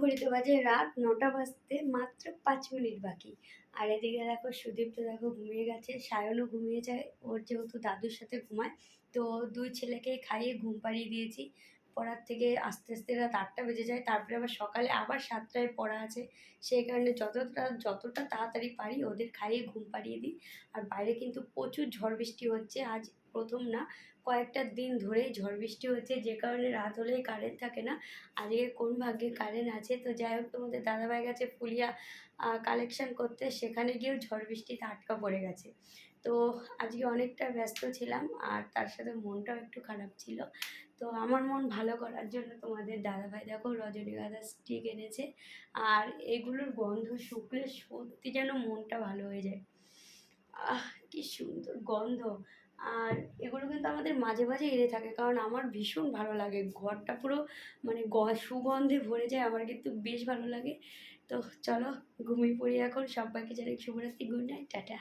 ঘড়িতে বাজে রাত ৯টা বাজতে মাত্র ৫ মিনিট বাকি। আর এদিকে দেখো সুদীপ্ত দেখো ঘুমিয়ে গেছে, সায়নও ঘুমিয়ে যায়। ওর যেহেতু দাদুর সাথে ঘুমায়, তো ২ ছেলেকেই খাইয়ে ঘুম পাড়িয়ে দিয়েছি। পড়ার থেকে আস্তে, আস্তে রাত ৮টা বেজে যায়। তারপরে আবার সকালে আবার ৭টায় পড়া আছে। সেই কারণে যতটা তাড়াতাড়ি পারি ওদের খাইয়ে ঘুম পাড়িয়ে দিই। আর বাইরে কিন্তু প্রচুর ঝড় বৃষ্টি হচ্ছে। আজ ১ম না, কয়েকটা দিন ধরেই ঝড় বৃষ্টি হচ্ছে, যে কারণে রাত হলেই কারেন্ট থাকে না। আজকে কোন ভাগ্যে কারেন্ট আছে। তো যাই হোক, তোমাদের দাদাভাই গেছে ফুলিয়া কালেকশন করতে, সেখানে গিয়েও ঝড় বৃষ্টিতে আটকা পড়ে গেছে। তো আজকে অনেকটা ব্যস্ত ছিলাম, আর তার সাথে মনটাও একটু খারাপ ছিল। তো আমার মন ভালো করার জন্য তোমাদের দাদাভাই দেখো রজনীগন্ধা স্টিক এনেছে। আর এগুলোর গন্ধ শুকলে সত্যি যেন মনটা ভালো হয়ে যায়। কি সুন্দর গন্ধ! আর এগুলো কিন্তু আমাদের মাঝে, মাঝে এনে থাকে, কারণ আমার ভীষণ ভালো লাগে। ঘরটা পুরো মানে সুগন্ধে ভরে যায়, আমার কিন্তু বেশ ভালো লাগে। তো চলো ঘুমিয়ে পড়ি এখন। সব্বাইকে জানাই শুভরাত্রি, গুড নাইট, টাটা।